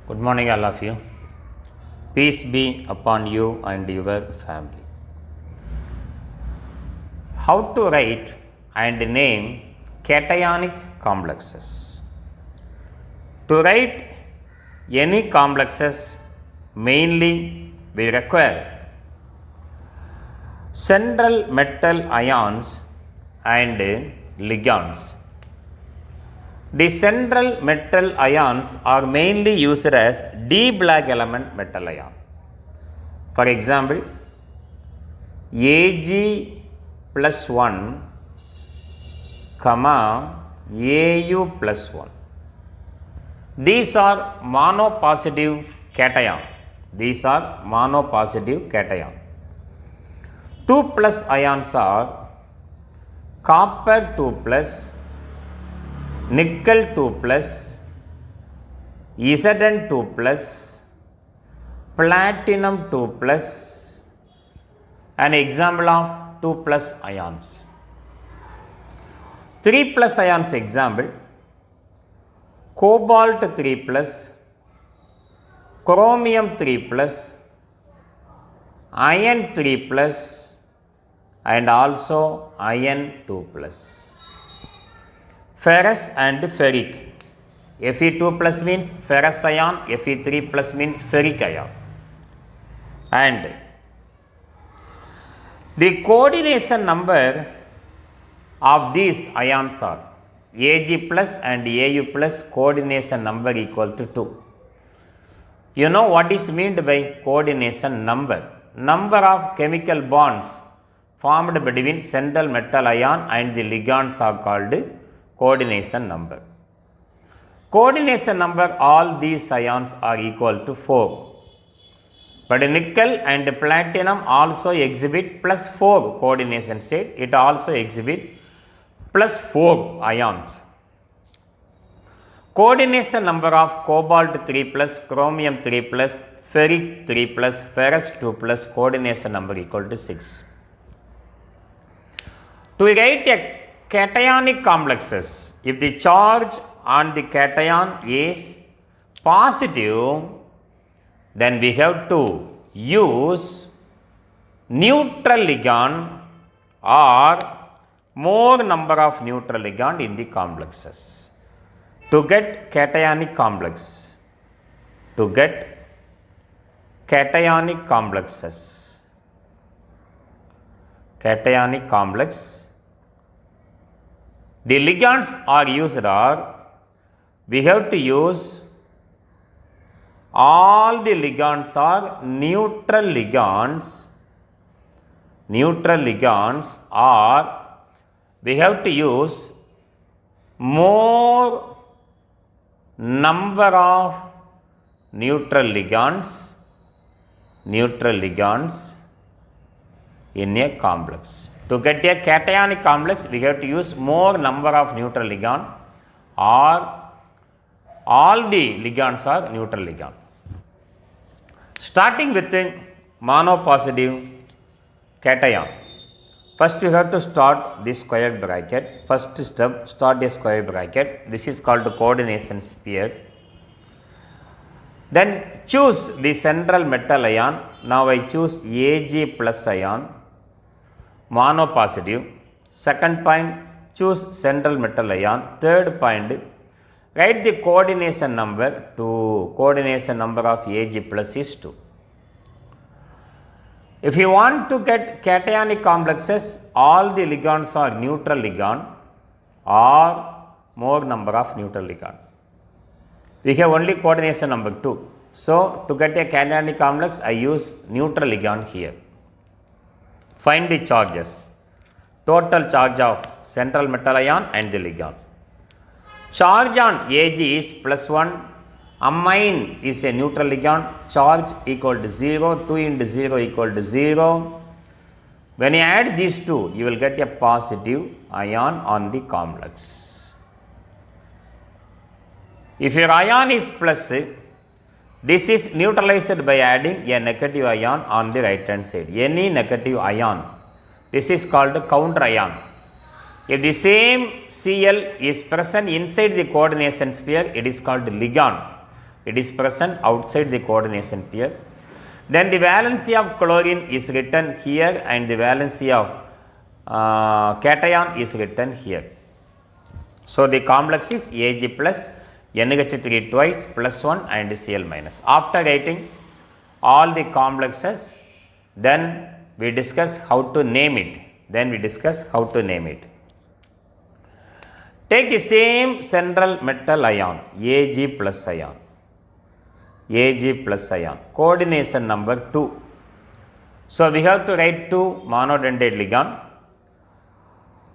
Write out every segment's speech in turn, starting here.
Good morning, all of you. Peace be upon you and your family. How to write and name cationic complexes? To write any complexes, mainly we require central metal ions and ligands. The central metal ions are mainly used as D black element metal ion. For example, Ag plus 1, comma Au plus 1. These are monopositive cation. These are monopositive cation. 2 plus ions are copper 2 plus, nickel 2 plus, Zn 2 plus, platinum 2 plus, an example of 2 plus ions. 3 plus ions example, cobalt 3 plus, chromium 3 plus, iron 3 plus, and also iron 2 plus. Ferrous and ferric. Fe2 plus means ferrous ion, Fe3 plus means ferric ion. And the coordination number of these ions are Ag plus and Au plus coordination number equal to 2. You know what is meant by coordination number? Number of chemical bonds formed between central metal ion and the ligands are called coordination number. Coordination number all these ions are equal to 4. But nickel and platinum also exhibit plus 4 coordination state. It also exhibit plus 4 ions. Coordination number of cobalt 3 plus, chromium 3 plus, ferric 3 plus, ferrous 2 plus coordination number equal to 6. To write a cationic complexes, if the charge on the cation is positive, then we have to use neutral ligand or more number of neutral ligand in the complexes to get cationic complex. To get cationic complexes, cationic complex, the ligands are used are, we have to use all the ligands are neutral ligands. Neutral ligands are, we have to use more number of neutral ligands in a complex. To get a cationic complex, we have to use more number of neutral ligand or all the ligands are neutral ligand. Starting with the monopositive cation. First you have to start this square bracket. First step, start a square bracket. This is called the coordination sphere. Then choose the central metal ion. Now I choose Ag plus ion, monopositive. Second point, choose central metal ion. Third point, write the coordination number 2. Coordination number of Ag plus is 2. If you want to get cationic complexes, all the ligands are neutral ligand or more number of neutral ligand. We have only coordination number 2. So, to get a cationic complex, I use neutral ligand here. Find the charges. Total charge of central metal ion and the ligand. Charge on Ag is plus 1. Amine is a neutral ligand. Charge equal to 0. 2 into 0 equal to 0. When you add these two, you will get a positive ion on the complex. If your ion is plus, this is neutralized by adding a negative ion on the right hand side. Any negative ion, this is called counter ion. If the same Cl is present inside the coordination sphere, it is called ligand. It is present outside the coordination pair. Then the valency of chlorine is written here and the valency of cation is written here. So the complex is Ag plus NH3 twice plus 1 and Cl minus. After writing all the complexes, then we discuss how to name it. Take the same central metal ion, Ag plus ion. Coordination number 2. So we have to write 2 monodentate ligand.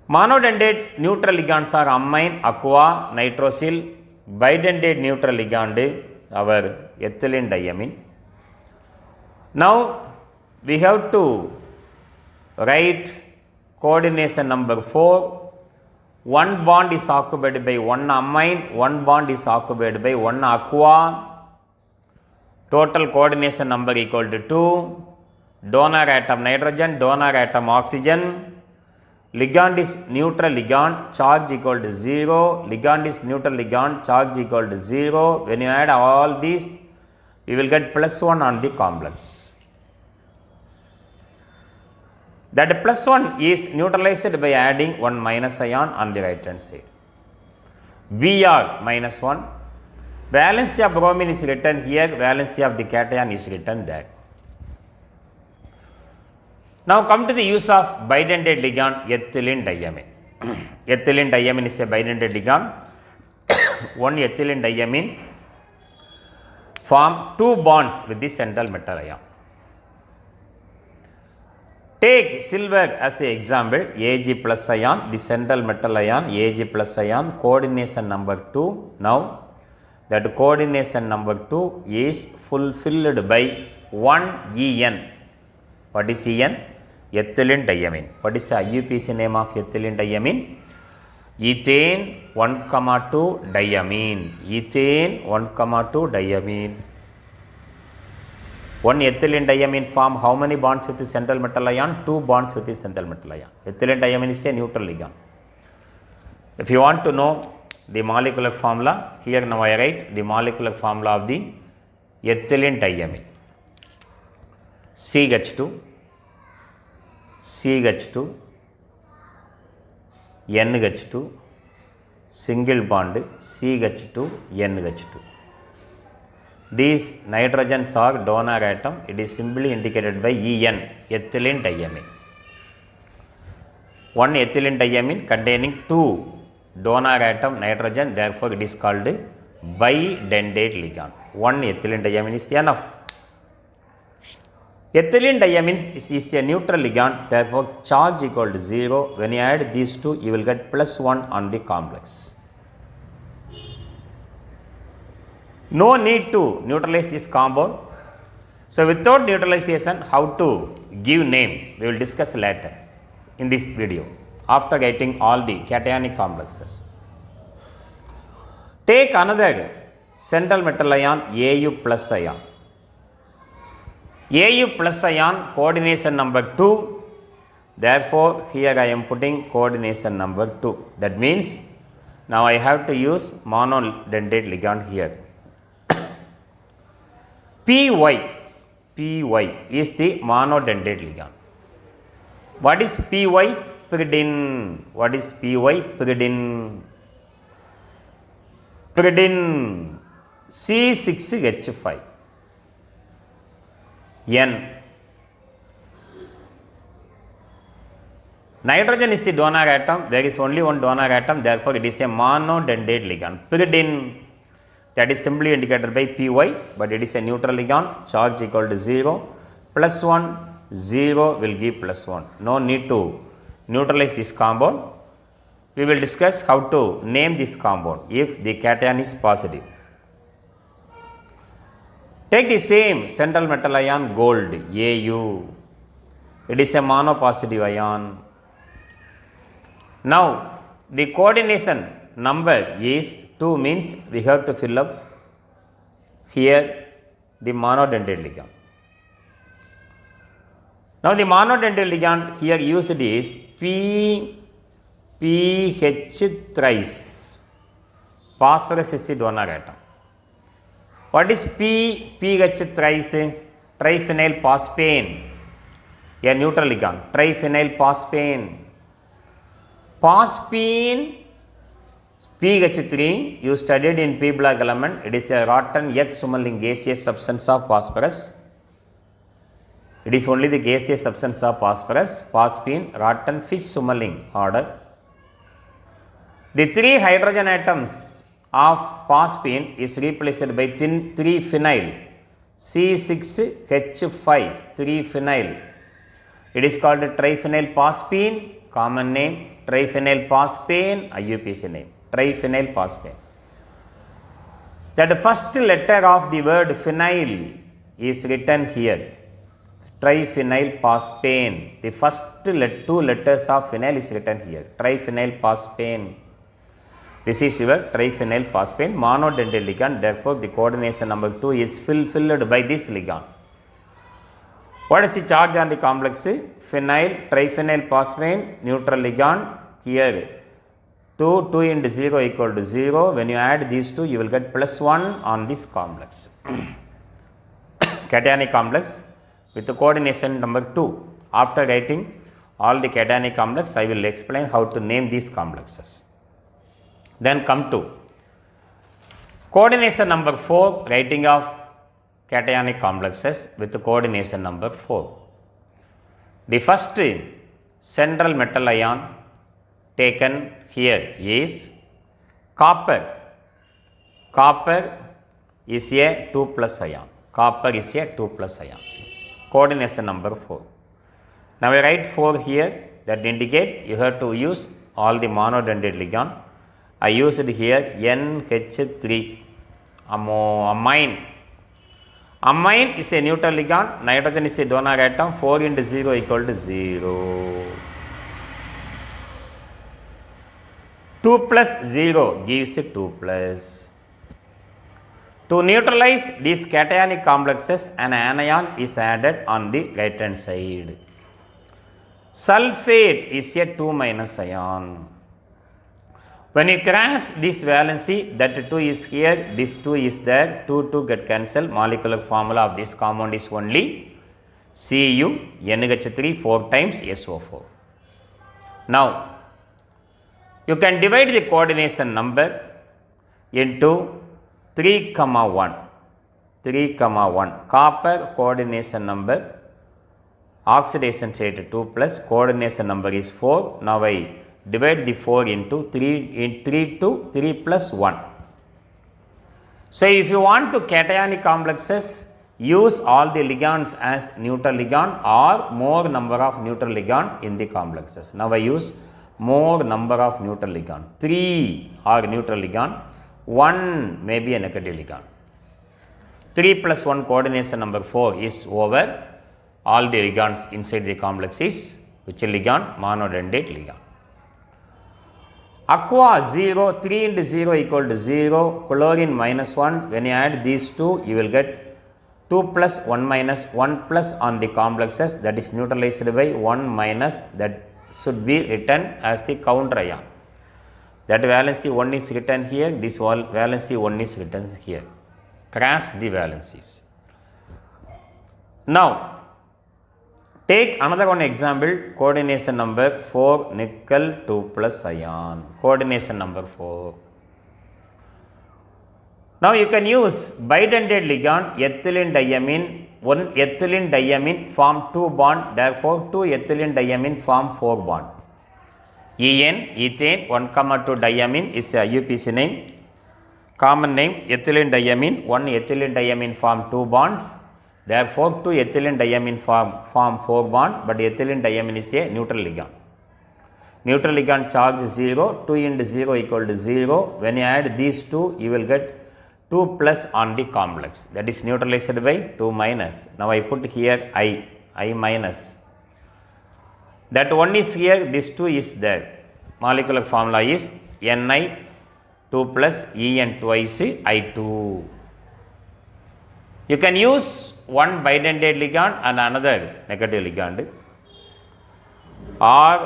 Monodentate neutral ligands are amine, aqua, nitrosyl. Bidentate neutral ligand our ethylene diamine. Now we have to write coordination number 4. One bond is occupied by one amine, one bond is occupied by one aqua. Total coordination number equal to 2. Donor atom nitrogen, donor atom oxygen. Ligand is neutral ligand, charge equal to 0. Ligand is neutral ligand, charge equal to 0. When you add all these, you will get plus 1 on the complex. That plus 1 is neutralized by adding one minus ion on the right hand side. Br minus 1. Valency of bromine is written here, valency of the cation is written there. Now come to the use of bidentate ligand, ethylene diamine. Ethylene diamine is a bidentate ligand. One ethylene diamine form 2 bonds with the central metal ion. Take silver as an example, Ag plus ion, the central metal ion, Ag plus ion, coordination number 2. Now, that coordination number 2 is fulfilled by 1 En. What is En? Ethylene diamine. What is the IUPAC name of ethylene diamine? Ethane 1,2 diamine. Ethane 1,2 diamine. One ethylene diamine form how many bonds with the central metal ion? 2 bonds with the central metal ion. Ethylene diamine is a neutral ligand. If you want to know the molecular formula, here now I write the molecular formula of the ethylene diamine. CH2, CH2, NH2, single bond CH2, NH2. These nitrogens are donor atom. It is simply indicated by En, ethylene diamine. One ethylene diamine containing 2 donor atom nitrogen, therefore it is called bidentate ligand. One ethylene diamine is enough. Ethylene diamine is a neutral ligand, therefore charge equal to 0. When you add these two, you will get plus 1 on the complex. No need to neutralize this compound. So without neutralization, how to give name, we will discuss later in this video after getting all the cationic complexes. Take another central metal ion, Au plus ion. Au plus ion coordination number 2. Therefore, here I am putting coordination number 2. That means now I have to use monodentate ligand here. Py is the monodentate ligand. What is Py? Pyridine. What is Py? Pyridine. Pyridine C6H5. N. Nitrogen is the donor atom. There is only one donor atom. Therefore, it is a monodentate ligand. Pyridine, that is simply indicated by Py, but it is a neutral ligand. Charge equal to 0. Plus 1, 0 will give plus 1. No need to neutralize this compound. We will discuss how to name this compound if the cation is positive. Take the same central metal ion, gold, Au. It is a monopositive ion. Now, the coordination number is 2, means we have to fill up here the monodentate ligand. Now, the monodentate ligand here used is PH thrice. Phosphorus is the donor atom. What is pH thrice? Triphenyl phosphane, a neutral ligand. Triphenyl phosphane. Phosphine pH 3 you studied in P block element. It is a rotten X-Summerling gaseous substance of phosphorus. It is only the gaseous substance of phosphorus. Phosphine, rotten fish Summerling order. The 3 hydrogen atoms of phosphine is replaced by 3 phenyl C6H5 3 phenyl. It is called triphenyl phosphine, common name triphenyl phosphane, IUPAC name triphenyl phosphane. That first letter of the word phenyl is written here, triphenyl phosphane. The first 2 letters of phenyl is written here, triphenyl phosphane. This is your triphenyl phosphane, monodentate ligand. Therefore, the coordination number 2 is filled by this ligand. What is the charge on the complex? Phenyl, triphenyl phosphane, neutral ligand. Here 2 into 0 equal to 0. When you add these two, you will get +1 on this complex. Cationic complex with the coordination number 2. After writing all the cationic complex, I will explain how to name these complexes. Then come to coordination number 4, writing of cationic complexes with the coordination number 4. The first central metal ion taken here is copper. Copper is a 2+ ion. Copper is a 2+ ion. Coordination number 4. Now I write 4 here, that indicate you have to use all the monodentate ligand. I used here NH3, amine. Amine is a neutral ligand, nitrogen is a donor atom, 4 into 0 equal to 0. 2 plus 0 gives 2+. To neutralize these cationic complexes, an anion is added on the right hand side. Sulfate is a 2- ion. When you cross this valency, that 2 is here, this 2 is there, 2 get cancelled. Molecular formula of this compound is only Cu NH3 4 times SO4. Now, you can divide the coordination number into 3,1. 3,1. Copper coordination number, oxidation state 2+, coordination number is 4. Now I divide the 4 into 3 to 3 plus 1. So if you want to cationic complexes, use all the ligands as neutral ligand or more number of neutral ligand in the complexes. Now I use more number of neutral ligand. 3 are neutral ligand, 1 may be a negative ligand. 3 plus 1 coordination number 4 is over all the ligands inside the complex is which ligand? Monodentate ligand. Aqua 0, 3 into 0 equal to 0, chlorine -1. When you add these two, you will get 2 plus 1 minus 1 plus on the complexes, that is neutralized by 1 minus, that should be written as the counter ion. That valency 1 is written here, this valency 1 is written here. Cross the valencies. Now, take another one example, coordination number 4, nickel 2+ ion. Coordination number 4. Now you can use bidentate ligand, ethylene diamine. 1 ethylene diamine form 2 bond, therefore 2 ethylene diamine form 4 bond. En, ethane, 1,2 diamine is a IUPAC name. Common name ethylene diamine, 1 ethylene diamine form 2 bonds. Therefore, 2 ethylene diamine form 4 bond, but ethylene diamine is a neutral ligand. Neutral ligand charge 0, 2 into 0 equal to 0. When you add these two, you will get 2 plus on the complex, that is neutralized by 2 minus. Now I put here I minus. That 1 is here, this 2 is there. Molecular formula is Ni 2 plus En twice I2. You can use one bidentate ligand and another negative ligand, or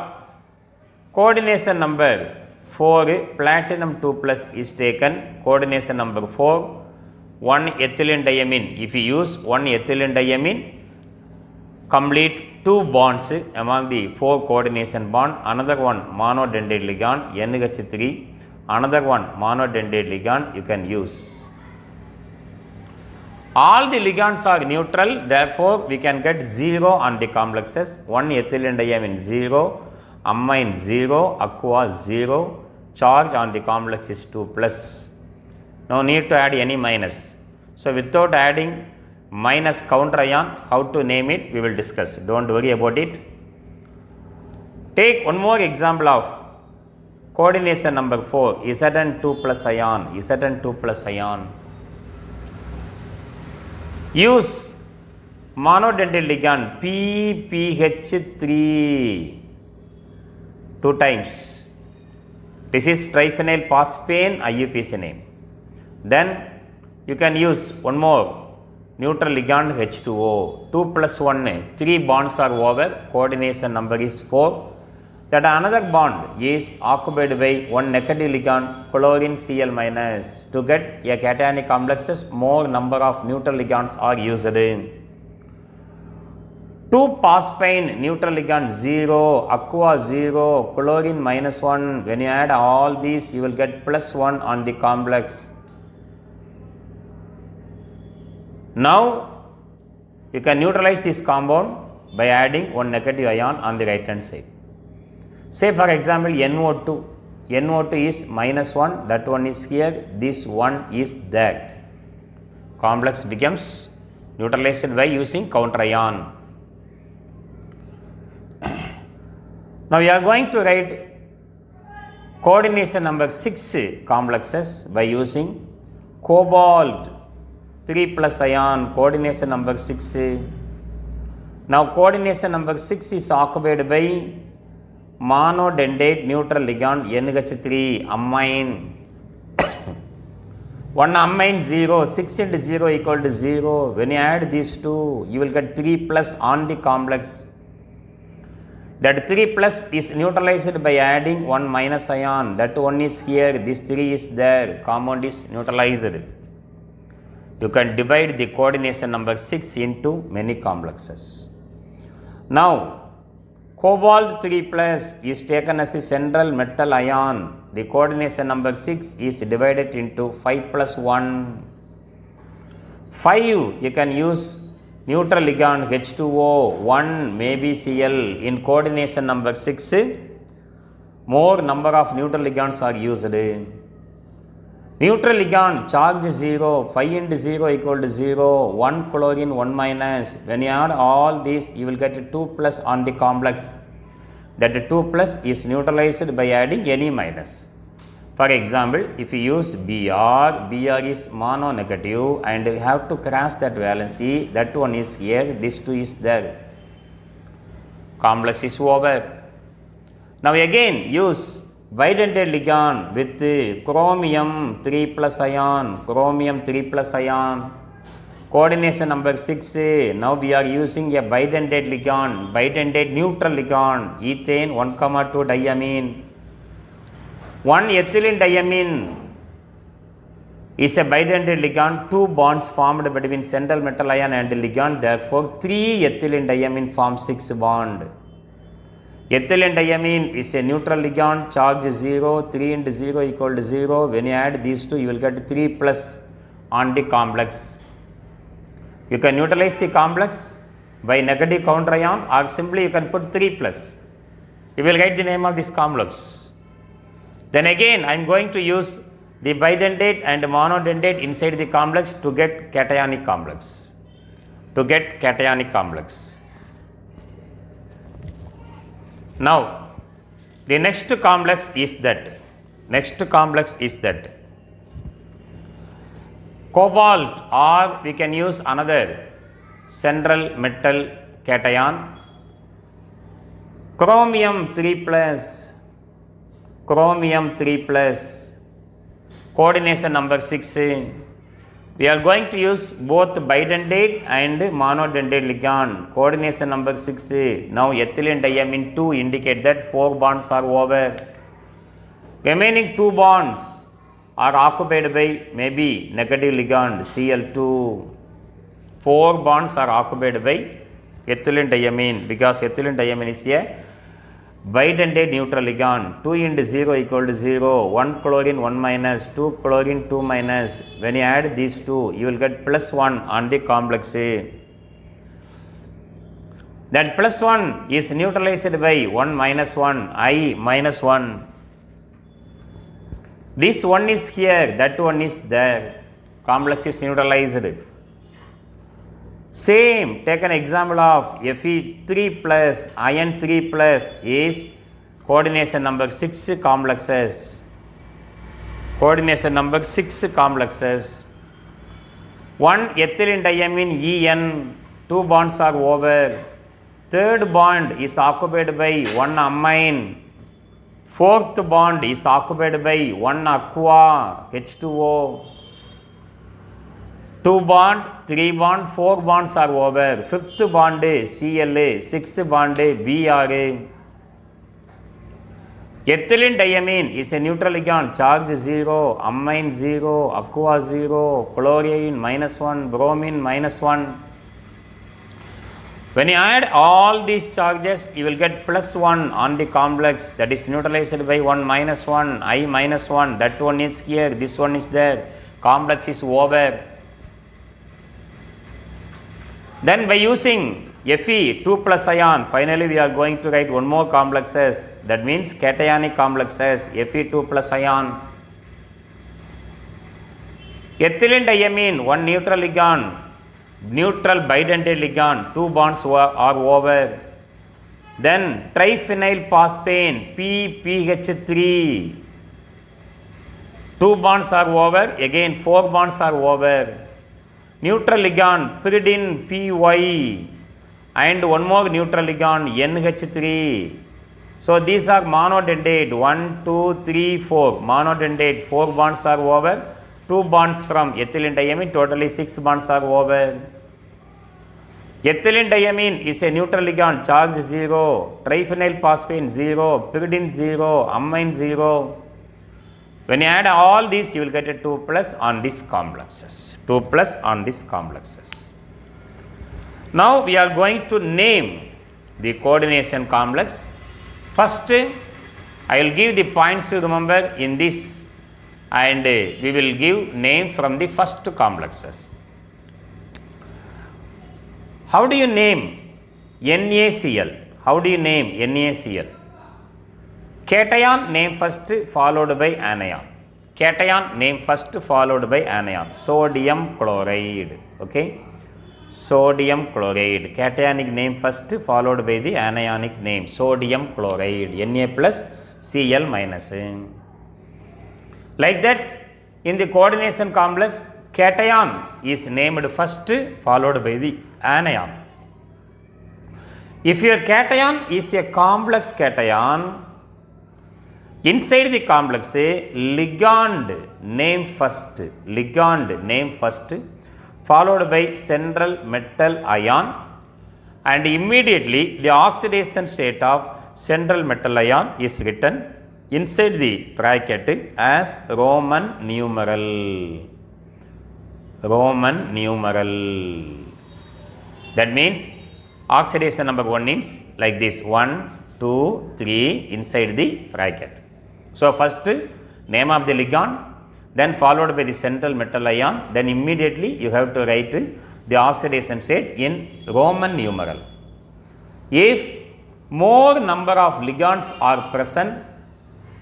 coordination number 4, platinum 2+ is taken, coordination number 4, one ethylene diamine. If you use one ethylene diamine, complete 2 bonds among the 4 coordination bond, another one monodentate ligand NH3, another one monodentate ligand you can use. All the ligands are neutral, therefore we can get 0 on the complexes. One ethylene diamine 0, amine 0, aqua 0, charge on the complex is 2 plus. No need to add any minus. So without adding minus counter ion, how to name it we will discuss, don't worry about it. Take one more example of coordination number 4, Zn2 plus ion, Zn2 plus ion. Use monodentate ligand PPH3 2 times. This is triphenyl phosphane IUPAC name. Then you can use one more neutral ligand H2O. 2 plus 1, 3 bonds are over, coordination number is 4. That another bond is occupied by one negative ligand chlorine Cl minus. To get a cationic complexes, more number of neutral ligands are used. 2 phosphine neutral ligand 0, aqua 0, chlorine minus 1. When you add all these, you will get plus 1 on the complex. Now you can neutralize this compound by adding one negative ion on the right hand side. Say for example NO2, NO2 is minus 1, that one is here, this one is there. Complex becomes neutralized by using counter ion. Now we are going to write coordination number 6 complexes by using cobalt 3 plus ion, coordination number 6. Now coordination number 6 is occupied by monodentate neutral ligand NH3 amine. One amine 0, 6 into 0 equal to 0. When you add these two, you will get 3 plus on the complex. That 3 plus is neutralized by adding 1 minus ion. That one is here, this 3 is there, compound is neutralized. You can divide the coordination number 6 into many complexes. Now cobalt 3 plus is taken as a central metal ion. The coordination number 6 is divided into 5 plus 1. 5 you can use neutral ligand H2O, 1 maybe Cl. In coordination number 6, more number of neutral ligands are used. Neutral ligand charge 0, 5 into 0 equal to 0, 1 chlorine 1 minus. When you add all these, you will get 2 plus on the complex. That 2 plus is neutralized by adding any minus. For example, if you use Br, Br is mononegative and you have to cross that valency, that one is here, this 2 is there. Complex is over. Now again use bidentate ligand with chromium 3 plus ion, chromium 3 plus ion. Coordination number 6, now we are using a bidentate ligand, bidentate neutral ligand, ethane 1,2 diamine. One ethylene diamine is a bidentate ligand, 2 bonds formed between central metal ion and ligand, therefore 3 ethylene diamine forms 6 bond. Ethylene diamine is a neutral ligand, charge 0, 3 into 0 equal to 0. When you add these two, you will get 3 plus on the complex. You can neutralize the complex by negative counter ion or simply you can put 3 plus. You will write the name of this complex. Then again I am going to use the bidentate and monodentate inside the complex to get cationic complex. Now the next complex is that cobalt, or we can use another central metal cation, chromium 3 plus, coordination number 6. We are going to use both bidentate and monodentate ligand, coordination number 6. Now ethylene diamine 2 indicate that 4 bonds are over. Remaining 2 bonds are occupied by maybe negative ligand Cl2. 4 bonds are occupied by ethylene diamine because ethylene diamine is a bidentate neutral ligand. 2 into 0 equal to 0. 1 chlorine 1 minus, 2 chlorine 2 minus. When you add these two, you will get plus 1 on the complex A. That plus 1 is neutralized by 1 minus 1, I minus 1. This one is here, that one is there. Complex is neutralized. Same, take an example of Fe3 plus iron 3 plus is coordination number 6 complexes. Coordination number 6 complexes. 1 ethylene diamine En, 2 bonds are over. Third bond is occupied by 1 amine. Fourth bond is occupied by 1 aqua, H2O. 2 bond, 3 bond, 4 bonds are over. Fifth bond Cla, sixth bond Bra. Ethylene diamine is a neutral ligand, charge 0, amine 0, aqua 0, chlorine minus 1, bromine minus 1. When you add all these charges, you will get plus 1 on the complex, that is neutralized by 1 minus 1, I minus 1, that one is here, this one is there, complex is over. Then by using Fe 2 plus ion, finally we are going to write one more complexes, that means cationic complexes, Fe 2 plus ion. Ethylene diamine, 1 neutral ligand, neutral bidentate ligand, 2 bonds are over. Then triphenyl phosphane, PPH3, 2 bonds are over, again 4 bonds are over. Neutral ligand pyridine, Py, and one more neutral ligand NH3. So these are monodentate, 1, 2, 3, 4, monodentate, 4 bonds are over. 2 bonds from ethylene diamine, totally 6 bonds are over. Ethylene diamine is a neutral ligand, charge 0, triphenyl phosphane 0, pyridine 0, amine 0. When you add all these, you will get a 2 plus on these complexes. 2 plus on these complexes. Now we are going to name the coordination complex. First, I will give the points to remember in this, and we will give name from the first complexes. How do you name NaCl? How do you name NaCl? Cation name first followed by anion. Cation name first followed by anion. Sodium chloride. Okay. Sodium chloride. Cationic name first followed by the anionic name. Sodium chloride. Na plus Cl minus. Like that, in the coordination complex, cation is named first followed by the anion. If your cation is a complex cation, inside the complex, ligand name first, followed by central metal ion, and immediately the oxidation state of central metal ion is written inside the bracket as Roman numeral. Roman numerals. That means oxidation number 1 is like this, 1, 2, 3 inside the bracket. So first name of the ligand, then followed by the central metal ion, then immediately you have to write the oxidation state in Roman numeral. If more number of ligands are present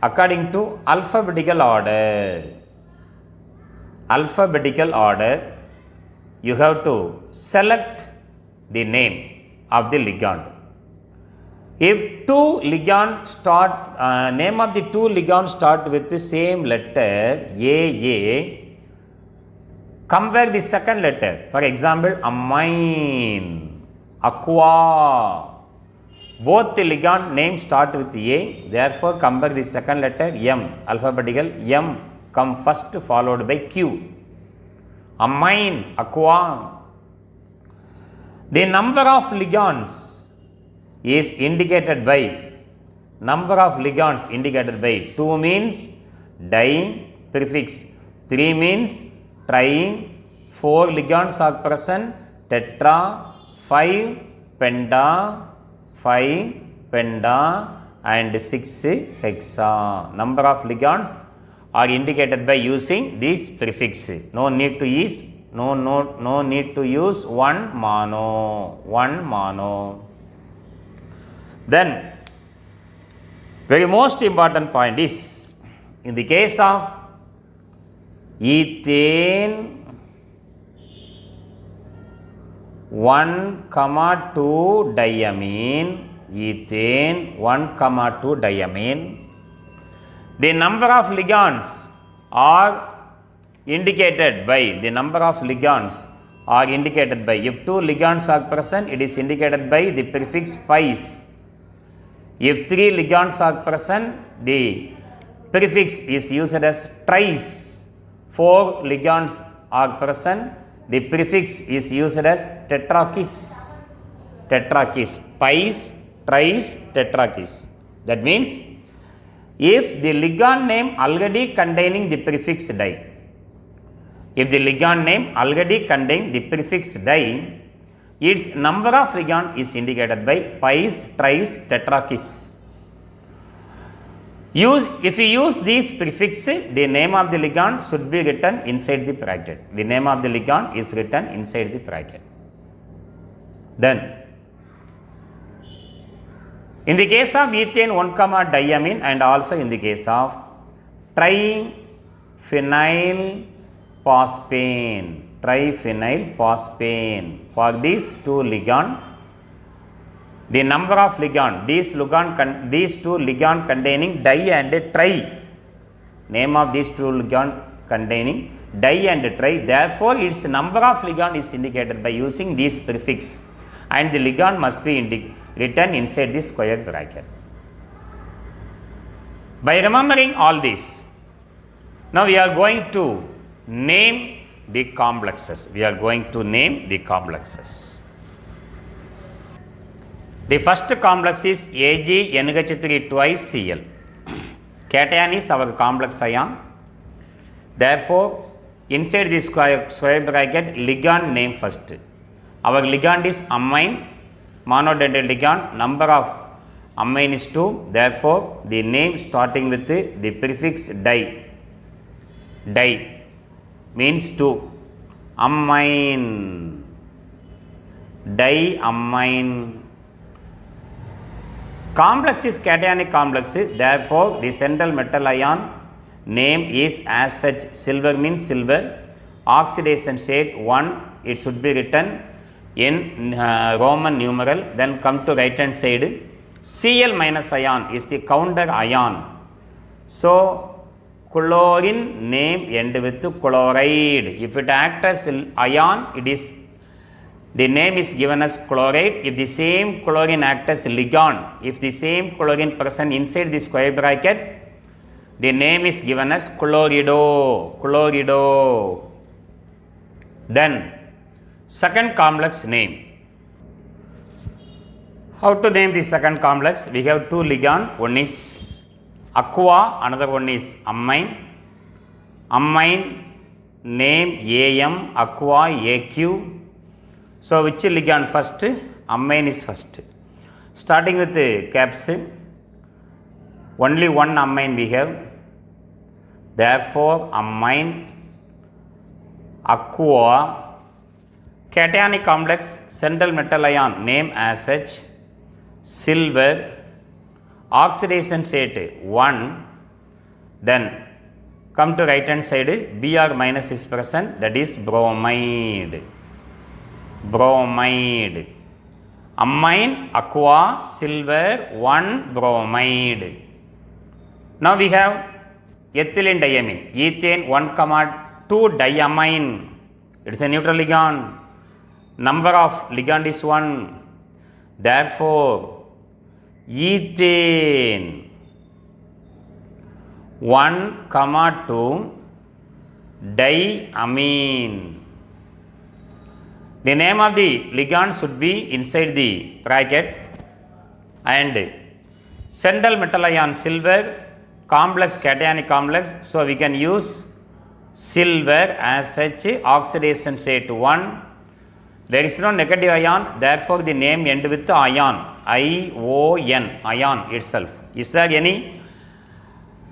according to alphabetical order, you have to select the name of the ligand. If two ligands start, name of the two ligands start with the same letter AA, compare the second letter. For example, amine, aqua. Both the ligand names start with A, therefore compare the second letter M, alphabetical M come first followed by Q. Amine, aqua. The number of ligands is indicated by 2 means di, prefix. 3 means trying, 4 ligands are present, tetra, 5 penta, 5 penta and 6 hexa. Number of ligands are indicated by using this prefix. No need to use one mono. Then very most important point is, in the case of ethane 1,2 diamine, ethane 1,2 diamine, the number of ligands are indicated by, if 2 ligands are present, it is indicated by the prefix pis. If 3 ligands are present, the prefix is used as tris. 4 ligands are present, the prefix is used as tetrakis. Pis, tris, tetrakis. That means, if the ligand name already containing the prefix di, its number of ligand is indicated by pis, tris, tetrakis. If you use these prefixes, the name of the ligand should be written inside the bracket. The name of the ligand is written inside the bracket. Then, in the case of ethane 1, diamine and also in the case of triphenyl phosphane, for these 2 ligand, the number of ligand, these 2 ligand containing di and tri, name of these 2 ligand containing di and tri, therefore its number of ligand is indicated by using this prefix, and the ligand must be written inside the square bracket. By remembering all this, now we are going to name the complexes. The first complex is AgNH3 twice Cl. Cation is our complex ion. Therefore, inside this square bracket, ligand name first. Our ligand is amine, monodentate ligand, number of amine is 2. Therefore, the name starting with the prefix di. Di means 2. Amine, diamine. Complex is cationic complex, therefore the central metal ion name is as such. Silver means silver, oxidation state 1, it should be written in Roman numeral. Then come to right hand side, Cl minus ion is the counter ion. So chlorine name end with chloride. If it acts as ion, the name is given as chloride. If the same chlorine acts as ligand, if the same chlorine present inside the square bracket, the name is given as chlorido. Then second complex name. How to name the second complex? We have 2 ligand, one is aqua, another one is amine. Amine name Am, aqua Aq. So which ligand first? Amine is first. Starting with the caps, only one amine we have. Therefore, amine, aqua, cationic complex, central metal ion name as such, silver, oxidation state 1. Then come to right hand side, Br minus is present, that is bromide. Amine, aqua, silver, 1 bromide. Now we have ethylene diamine, ethane 1,2 diamine. It is a neutral ligand. Number of ligand is 1. Therefore, ethane 1,2 diamine. The name of the ligand should be inside the bracket, and central metal ion silver, complex, cationic complex. So we can use silver as such, oxidation state 1. There is no negative ion, therefore the name end with ion, I-O-N, ion itself. Is there any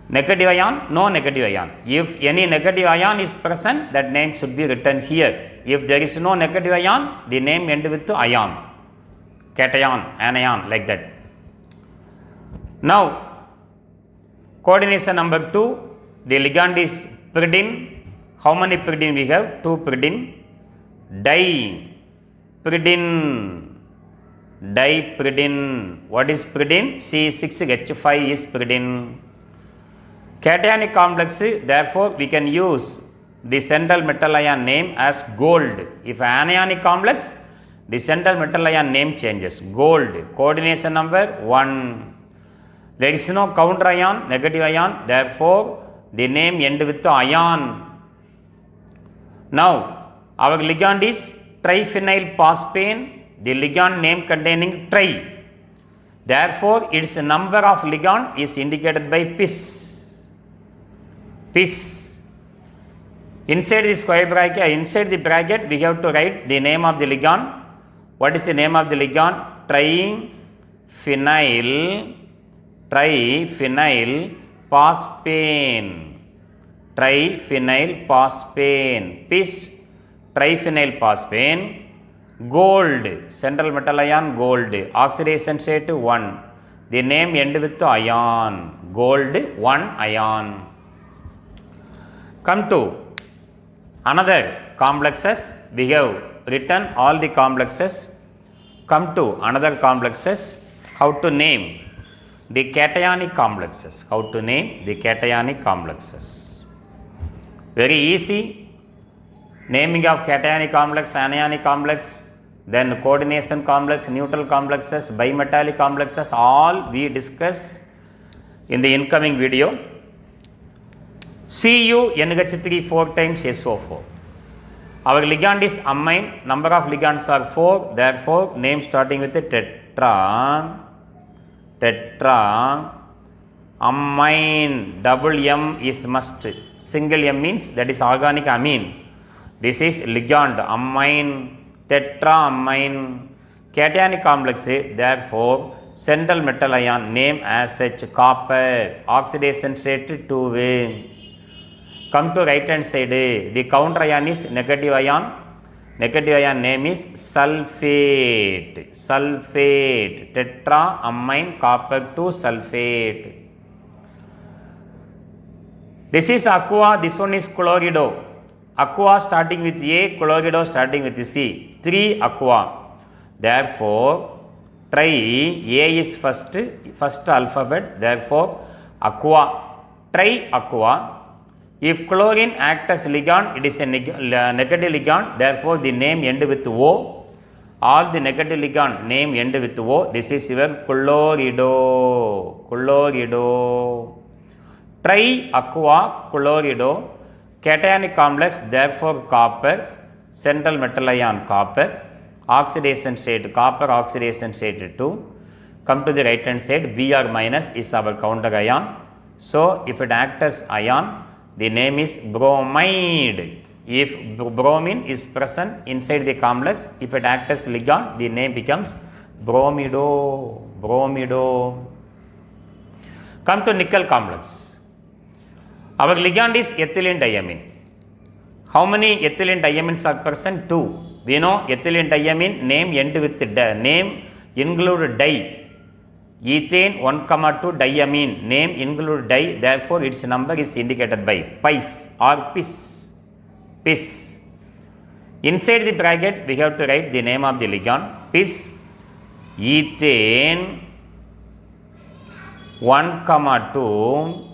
negative ion? No negative ion. If any negative ion is present, that name should be written here. If there is no negative ion, the name end with ion, cation, anion, like that. Now, coordination number 2, the ligand is pyridine. How many pyridine we have? 2 pyridine. Dipyridine. What is pyridine? C6H5 is pyridine. Cationic complex, therefore we can use the central metal ion name as gold. If anionic complex, the central metal ion name changes. Gold. Coordination number 1. There is no counter ion, negative ion, therefore the name end with ion. Now, our ligand is triphenyl phosphane, the ligand name containing tri. Therefore, its number of ligand is indicated by pis. Pis. Inside the square bracket, inside the bracket, we have to write the name of the ligand. What is the name of the ligand? Triphenyl phosphane. Triphenyl phosphane. Pis, triphenyl phosphane. Gold, central metal ion, gold. Oxidation state 1. The name end with ion. Gold 1 ion. Come to another complexes. We have written all the complexes. Come to another complexes. How to name the cationic complexes. How to name the cationic complexes. Very easy. Naming of cationic complex, anionic complex, then coordination complex, neutral complexes, bimetallic complexes, all we discuss in the incoming video. CuNH3 4 times SO4. Our ligand is amine, number of ligands are 4, therefore name starting with a tetra, amine, double M is must, single M means that is organic amine. This is ligand, amine, tetraamine. Cationic complex, therefore central metal ion name as such copper, oxidation state 2. Come to right hand side, the counter ion is negative ion. Negative ion name is sulfate, tetraamine copper 2 sulfate. This is aqua, this one is chlorido. Aqua starting with A, chlorido starting with C. 3 aqua. Therefore, try A is first alphabet. Therefore, aqua. Try aqua. If chlorine acts as ligand, it is a negative ligand. Therefore, the name end with O. All the negative ligand name end with O. This is your chlorido. Try aqua, chlorido. Cationic complex, therefore copper, central metal ion copper, oxidation state copper, oxidation state 2. Come to the right hand side, Br minus is our counter ion. So, if it acts as ion, the name is bromide. If bromine is present inside the complex, if it acts as ligand, the name becomes bromido. Come to nickel complex. Our ligand is ethylene diamine. How many ethylene diamines are present? 2. We know ethylene diamine name end with name include di. Ethane 1,2 diamine name include di. Therefore, its number is indicated by pis or pis. Inside the bracket, we have to write the name of the ligand. Pis, ethane 1,2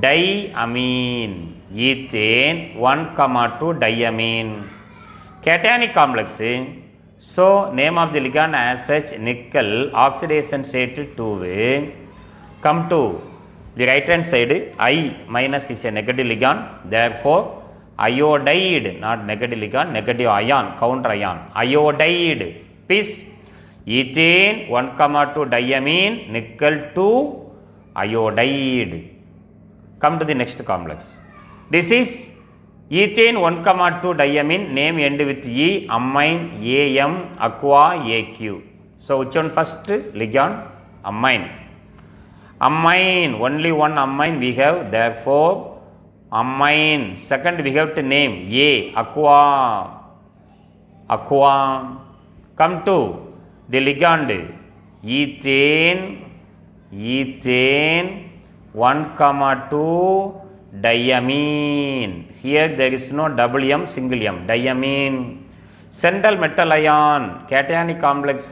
diamine, ethane 1,2 diamine. Cationic complex, so name of the ligand as such nickel, oxidation state 2. Come to the right hand side, I minus is a negative ligand, therefore iodide, not negative ligand, negative ion, counter ion, iodide, pis, ethane 1,2 diamine, nickel 2 iodide. Come to the next complex. This is ethane 1,2 diamine, name end with E, amine, Am, aqua, Aq. So which one first? Ligand, amine. Amine, only one amine we have, therefore amine. Second we have to name A, aqua, aqua. Come to the ligand, ethane, ethane 1,2 diamine. Here there is no double M, single M, diamine. Central metal ion, cationic complex,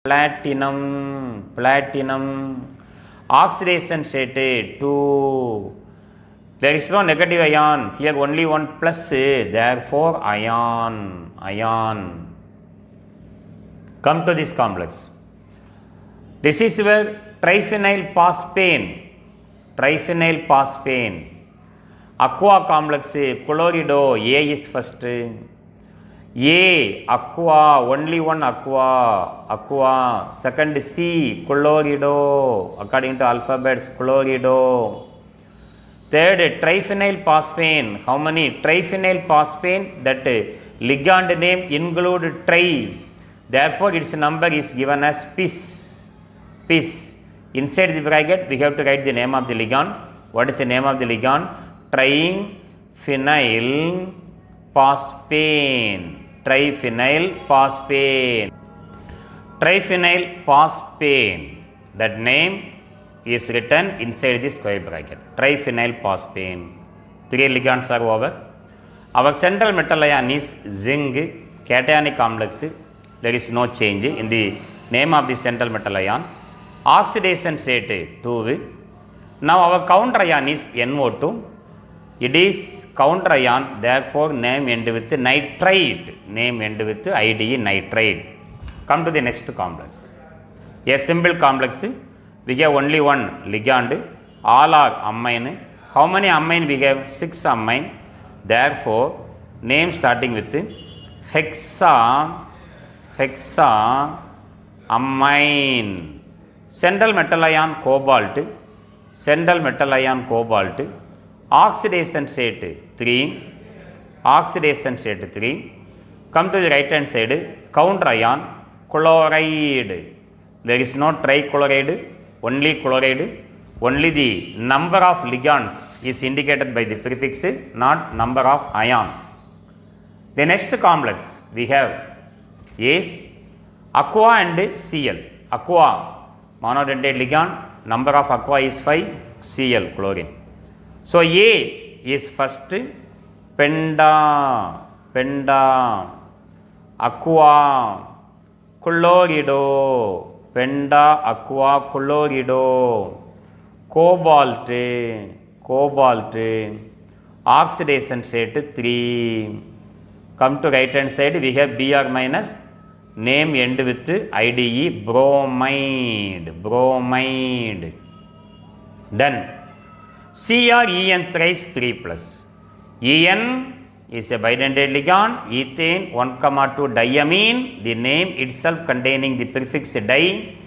platinum, platinum. Oxidation state 2. There is no negative ion, here only one plus, therefore ion, ion. Come to this complex. This is where triphenyl phosphane, triphenyl phosphane. Aqua complex, chlorido, A is first. A, aqua, only one aqua, aqua. Second C, chlorido, according to alphabets, chlorido. Third, triphenyl phosphane. How many? Triphenyl phosphane, that ligand name include tri. Therefore, its number is given as pis. Pis. Inside the bracket, we have to write the name of the ligand. What is the name of the ligand? Triphenyl phosphane. Triphenyl phosphane. Triphenyl phosphane. That name is written inside the square bracket. Triphenyl phosphane. 3 ligands are over. Our central metal ion is zinc, cationic complex. There is no change in the name of the central metal ion. Oxidation state 2. Now our counter ion is NO2. It is counter ion, therefore name end with nitrite. Name end with IDE, nitrite. Come to the next complex. A simple complex. We have only one ligand. All are amine. How many amine we have? 6 amine. Therefore, name starting with hexa, hexa amine. Central metal ion cobalt. Central metal ion cobalt. Oxidation state 3. Oxidation state 3. Come to the right hand side. Counter ion chloride. There is no trichloride, only chloride. Only the number of ligands is indicated by the prefix, not number of ion. The next complex we have is aqua and Cl. Aqua, monodentate ligand, number of aqua is 5, Cl, chlorine. So A is first, penta, penta, aqua, chlorido, penta, aqua, chlorido, cobalt, cobalt, oxidation state 3. Come to right hand side, we have Br minus, name end with IDE, bromide, bromide. Then CrEn thrice 3 plus. En is a bidentate ligand, ethane 1,2 diamine, the name itself containing the prefix di.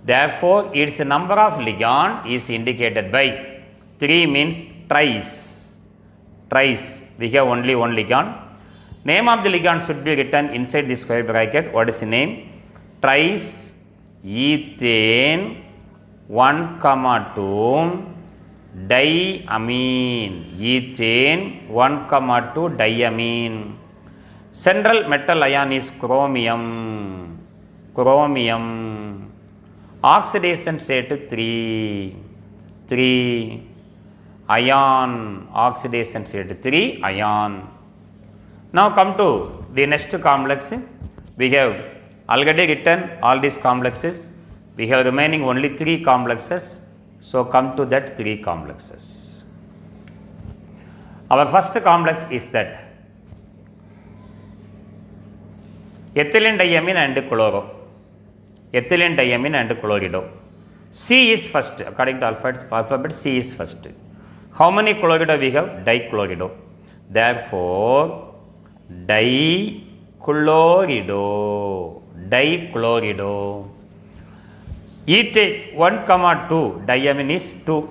Therefore, its number of ligand is indicated by 3 means thrice. Thrice. We have only one ligand. Name of the ligand should be written inside the square bracket. What is the name? Thrice ethane 1,2 diamine. Ethane 1,2 diamine. Central metal ion is chromium. Chromium. Oxidation state 3. 3. Ion. Oxidation state 3. Ion. Now come to the next complex. We have already written all these complexes. We have remaining only 3 complexes. So come to that 3 complexes. Our first complex is that ethylene diamine and chloro. Ethylene diamine and chlorido. C is first. According to alphabet, C is first. How many chlorido we have? Dichlorido. Therefore, dichlorido. Dichlorido. Ethane 1 comma 2 diamine is 2.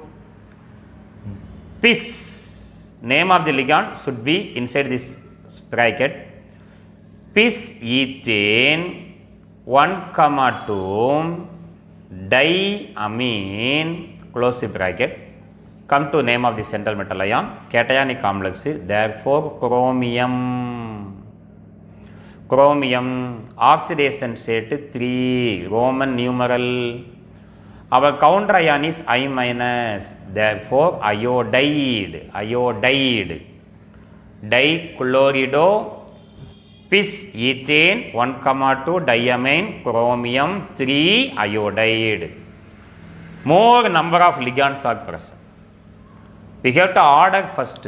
Pis, name of the ligand should be inside this bracket. Pis ethane 1 comma 2 diamine, close the bracket. Come to name of the central metal ion, cationic complex, therefore chromium. Chromium, oxidation state 3, Roman numeral. Our counter ion is I minus, therefore iodide, iodide. Dichlorido, pis ethane 1 comma 2 diamine, chromium 3 iodide. More number of ligands are present. We have to order first.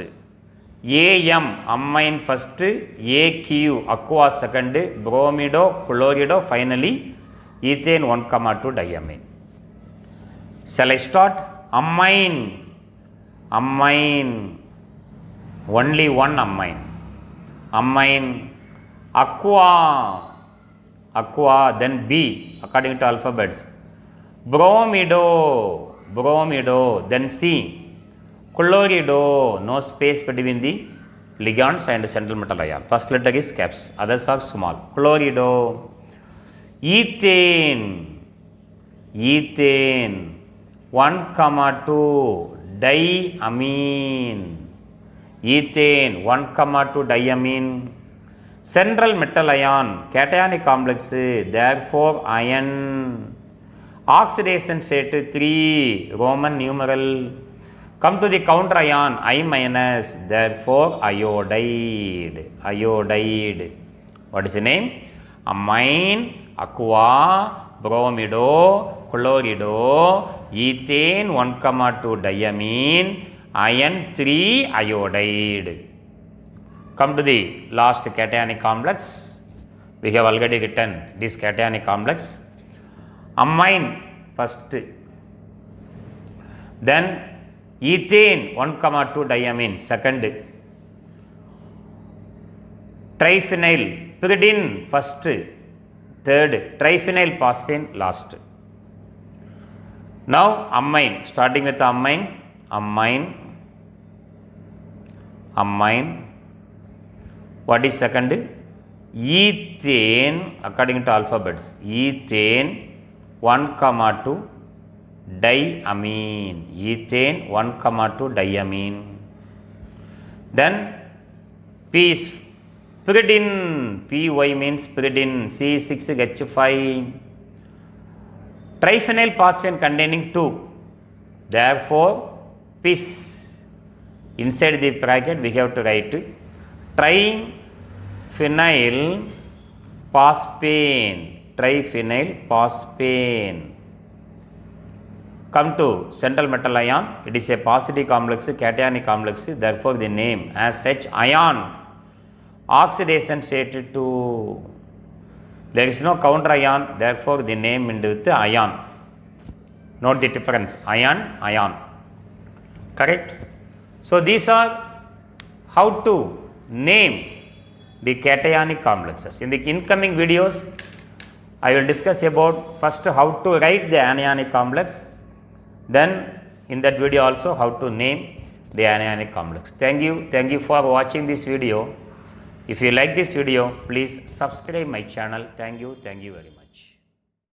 AM, amine first, AQ, aqua second, bromido, chlorido, finally ethane 1 comma 2 diamine. Shall I start? Amine, amine, only one amine. Amine, aqua, aqua, then B according to alphabets. Bromido, bromido, then C. Chlorido, no space between the ligands and central metal ion. First letter is caps, others are small. Chlorido, ethane, ethane 1 comma 2 diamine, ethane 1 comma 2 diamine. Central metal ion, cationic complex, therefore iron. Oxidation state 3, Roman numeral. Come to the counter ion, I minus, therefore iodide, iodide. What is the name? Amine, aqua, bromido, chlorido, ethane 1 comma 2 diamine, iron 3 iodide. Come to the last cationic complex. We have already written this cationic complex. Amine first, then ethane 1 comma 2 diamine second, triphenyl pyridine first, third, triphenyl phosphine last. Now amine, starting with amine, amine, amine. What is second? Ethane according to alphabets. Ethane 1 comma 2 diamine, ethane 1 comma 2 diamine. Then P is pyridine, Py means pyridine, C6H5. Triphenyl phosphine containing 2, therefore pis. Inside the bracket we have to write triphenyl phosphane, triphenyl phosphane. Come to central metal ion, it is a positive complex, cationic complex, therefore the name as such ion. Oxidation state 2, there is no counter ion, therefore the name into with ion. Note the difference, ion, ion. Correct? So these are how to name the cationic complexes. In the incoming videos, I will discuss about first how to write the anionic complex, then in that video also how to name the anionic complex. Thank you for watching this video. If you like this video, please subscribe my channel. Thank you very much.